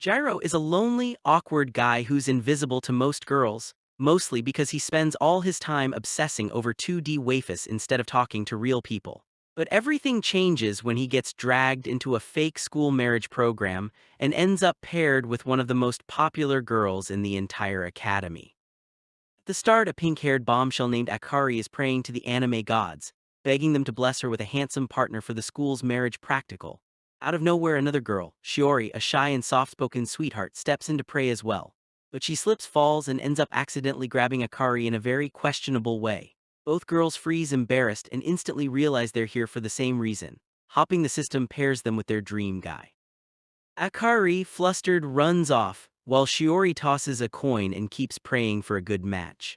Gyro is a lonely, awkward guy who's invisible to most girls, mostly because he spends all his time obsessing over 2D wafis instead of talking to real people. But everything changes when he gets dragged into a fake school marriage program and ends up paired with one of the most popular girls in the entire academy. At the start, a pink-haired bombshell named Akari is praying to the anime gods, begging them to bless her with a handsome partner for the school's marriage practical. Out of nowhere, another girl, Shiori, a shy and soft-spoken sweetheart, steps in to pray as well. But she slips, falls, and ends up accidentally grabbing Akari in a very questionable way. Both girls freeze embarrassed and instantly realize they're here for the same reason. Hopping the system pairs them with their dream guy. Akari, flustered, runs off, while Shiori tosses a coin and keeps praying for a good match.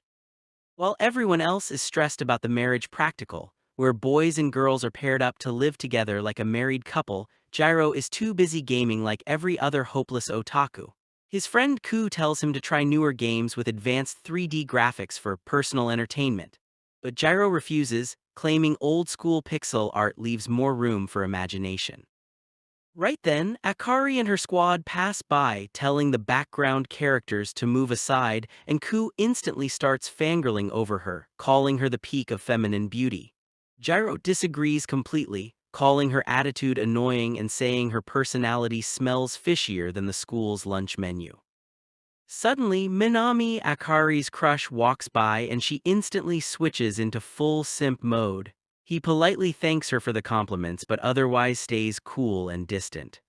While everyone else is stressed about the marriage practical, where boys and girls are paired up to live together like a married couple, Gyro is too busy gaming like every other hopeless otaku. His friend Ku tells him to try newer games with advanced 3D graphics for personal entertainment. But Gyro refuses, claiming old-school pixel art leaves more room for imagination. Right then, Akari and her squad pass by, telling the background characters to move aside, and Ku instantly starts fangirling over her, calling her the peak of feminine beauty. Gyro disagrees completely, calling her attitude annoying and saying her personality smells fishier than the school's lunch menu. Suddenly, Minami, Akari's crush, walks by and she instantly switches into full simp mode. He politely thanks her for the compliments but otherwise stays cool and distant.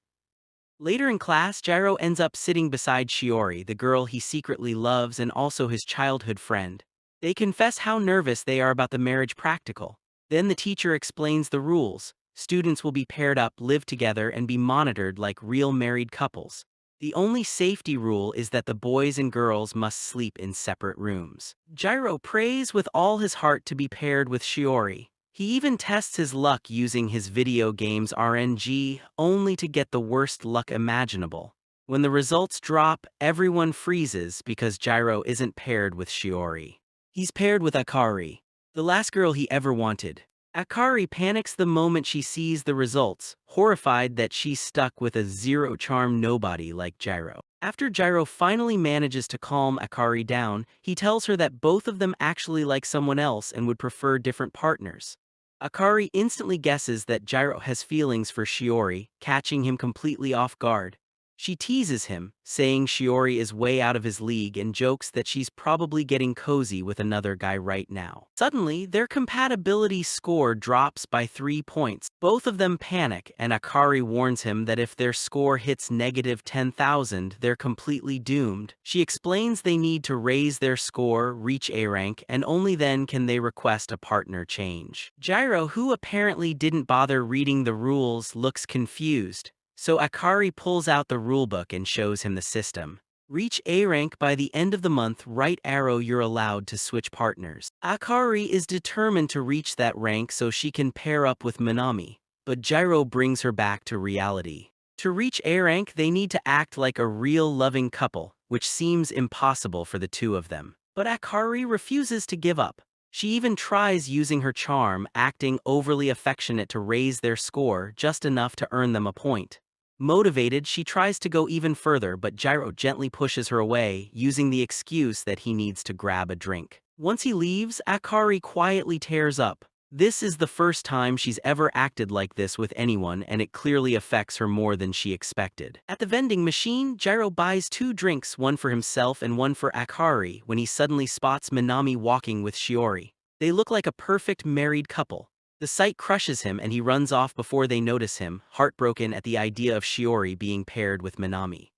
Later in class, Gyro ends up sitting beside Shiori, the girl he secretly loves and also his childhood friend. They confess how nervous they are about the marriage practical. Then the teacher explains the rules. Students will be paired up, live together, and be monitored like real married couples. The only safety rule is that the boys and girls must sleep in separate rooms. Gyro prays with all his heart to be paired with Shiori. He even tests his luck using his video game's RNG, only to get the worst luck imaginable. When the results drop, everyone freezes because Gyro isn't paired with Shiori. He's paired with Akari, the last girl he ever wanted. Akari panics the moment she sees the results, horrified that she's stuck with a zero-charm nobody like Gyro. After Gyro finally manages to calm Akari down, he tells her that both of them actually like someone else and would prefer different partners. Akari instantly guesses that Gyro has feelings for Shiori, catching him completely off guard. She teases him, saying Shiori is way out of his league and jokes that she's probably getting cozy with another guy right now. Suddenly, their compatibility score drops by 3 points. Both of them panic, and Akari warns him that if their score hits negative 10,000, they're completely doomed. She explains they need to raise their score, reach A rank, and only then can they request a partner change. Gyro, who apparently didn't bother reading the rules, looks confused. So Akari pulls out the rulebook and shows him the system. Reach A rank by the end of the month, right arrow, you're allowed to switch partners. Akari is determined to reach that rank so she can pair up with Minami, but Gyro brings her back to reality. To reach A rank, they need to act like a real loving couple, which seems impossible for the two of them. But Akari refuses to give up. She even tries using her charm, acting overly affectionate to raise their score just enough to earn them a point. Motivated, she tries to go even further, but Gyro gently pushes her away, using the excuse that he needs to grab a drink. Once he leaves, Akari quietly tears up. This is the first time she's ever acted like this with anyone, and it clearly affects her more than she expected. At the vending machine, Gyro buys 2 drinks, one for himself and one for Akari, when he suddenly spots Minami walking with Shiori. They look like a perfect married couple. The sight crushes him and he runs off before they notice him, heartbroken at the idea of Shiori being paired with Minami.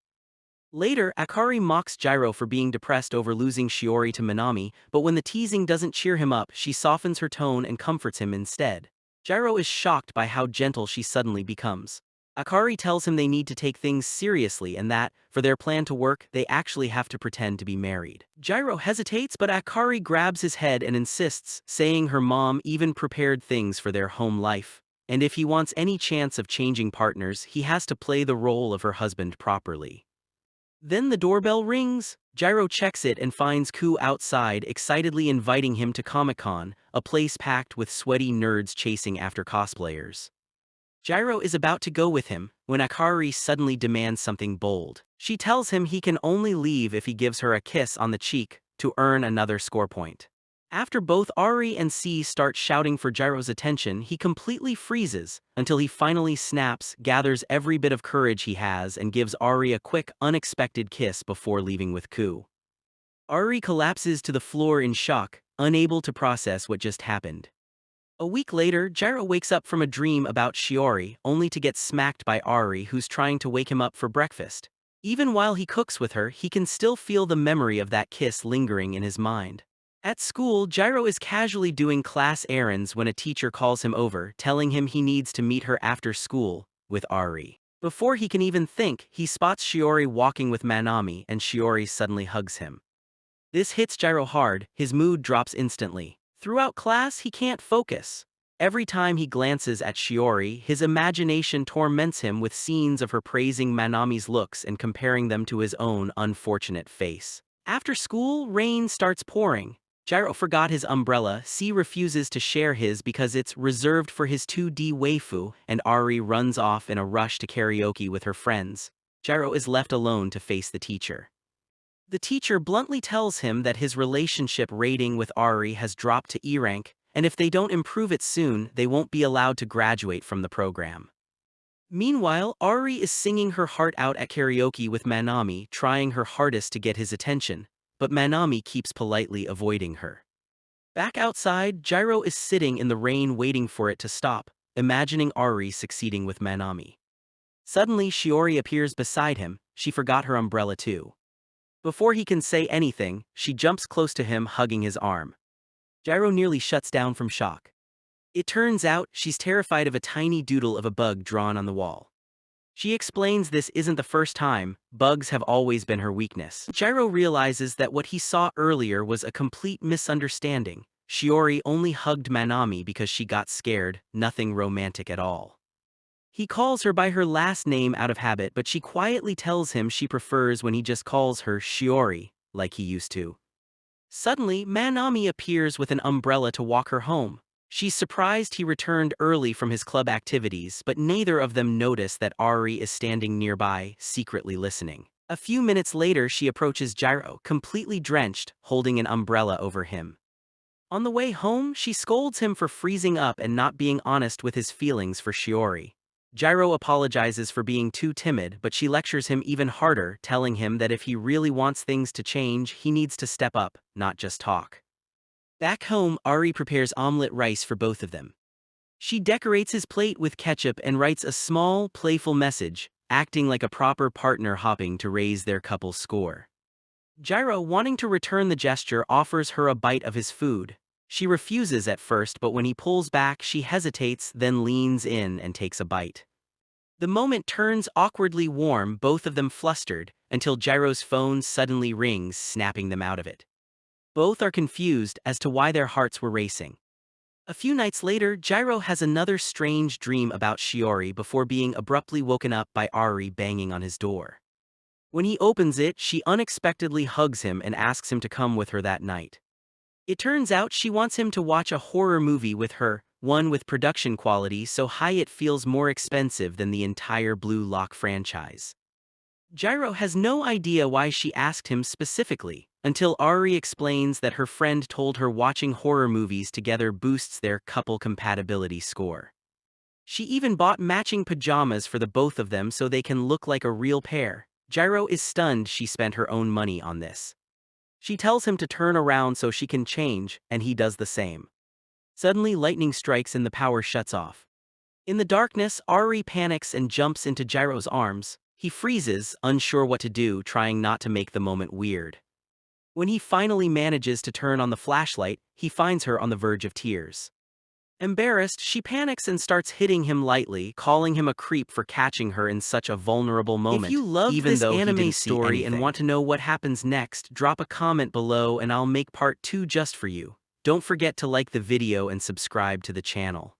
Later, Akari mocks Gyro for being depressed over losing Shiori to Minami, but when the teasing doesn't cheer him up, she softens her tone and comforts him instead. Gyro is shocked by how gentle she suddenly becomes. Akari tells him they need to take things seriously and that, for their plan to work, they actually have to pretend to be married. Gyro hesitates, but Akari grabs his head and insists, saying her mom even prepared things for their home life. And if he wants any chance of changing partners, he has to play the role of her husband properly. Then the doorbell rings. Gyro checks it and finds Ku outside, excitedly inviting him to Comic-Con, a place packed with sweaty nerds chasing after cosplayers. Gyro is about to go with him when Akari suddenly demands something bold. She tells him he can only leave if he gives her a kiss on the cheek to earn another score point. After both Ari and C start shouting for Gyro's attention, he completely freezes until he finally snaps, gathers every bit of courage he has, and gives Ari a quick, unexpected kiss before leaving with Ku. Ari collapses to the floor in shock, unable to process what just happened. A week later, Gyro wakes up from a dream about Shiori, only to get smacked by Ari, who's trying to wake him up for breakfast. Even while he cooks with her, he can still feel the memory of that kiss lingering in his mind. At school, Gyro is casually doing class errands when a teacher calls him over, telling him he needs to meet her after school with Ari. Before he can even think, he spots Shiori walking with Manami, and Shiori suddenly hugs him. This hits Gyro hard, his mood drops instantly. Throughout class, he can't focus. Every time he glances at Shiori, his imagination torments him with scenes of her praising Manami's looks and comparing them to his own unfortunate face. After school, rain starts pouring. Gyro forgot his umbrella, C refuses to share his because it's reserved for his 2D waifu, and Ari runs off in a rush to karaoke with her friends. Gyro is left alone to face the teacher. The teacher bluntly tells him that his relationship rating with Ari has dropped to E rank, and if they don't improve it soon, they won't be allowed to graduate from the program. Meanwhile, Ari is singing her heart out at karaoke with Manami, trying her hardest to get his attention, but Manami keeps politely avoiding her. Back outside, Gyro is sitting in the rain waiting for it to stop, imagining Ari succeeding with Manami. Suddenly, Shiori appears beside him. She forgot her umbrella too. Before he can say anything, she jumps close to him, hugging his arm. Gyro nearly shuts down from shock. It turns out she's terrified of a tiny doodle of a bug drawn on the wall. She explains this isn't the first time, bugs have always been her weakness. Gyro realizes that what he saw earlier was a complete misunderstanding. Shiori only hugged Manami because she got scared, nothing romantic at all. He calls her by her last name out of habit, but she quietly tells him she prefers when he just calls her Shiori, like he used to. Suddenly, Manami appears with an umbrella to walk her home. She's surprised he returned early from his club activities, but neither of them notice that Ari is standing nearby, secretly listening. A few minutes later, she approaches Gyro, completely drenched, holding an umbrella over him. On the way home, she scolds him for freezing up and not being honest with his feelings for Shiori. Gyro apologizes for being too timid, but she lectures him even harder, telling him that if he really wants things to change, he needs to step up, not just talk. Back home, Ari prepares omelette rice for both of them. She decorates his plate with ketchup and writes a small, playful message, acting like a proper partner hopping to raise their couple's score. Gyro, wanting to return the gesture, offers her a bite of his food. She refuses at first, but when he pulls back, she hesitates, then leans in and takes a bite. The moment turns awkwardly warm, both of them flustered, until Gyro's phone suddenly rings, snapping them out of it. Both are confused as to why their hearts were racing. A few nights later, Gyro has another strange dream about Shiori before being abruptly woken up by Ari banging on his door. When he opens it, she unexpectedly hugs him and asks him to come with her that night. It turns out she wants him to watch a horror movie with her, one with production quality so high it feels more expensive than the entire Blue Lock franchise. Gyro has no idea why she asked him specifically, until Ari explains that her friend told her watching horror movies together boosts their couple compatibility score. She even bought matching pajamas for the both of them so they can look like a real pair. Gyro is stunned she spent her own money on this. She tells him to turn around so she can change, and he does the same. Suddenly, lightning strikes and the power shuts off. In the darkness, Ari panics and jumps into Gyro's arms. He freezes, unsure what to do, trying not to make the moment weird. When he finally manages to turn on the flashlight, he finds her on the verge of tears. Embarrassed, she panics and starts hitting him lightly, calling him a creep for catching her in such a vulnerable moment. If you loved this anime story and want to know what happens next, drop a comment below and I'll make part 2 just for you. Don't forget to like the video and subscribe to the channel.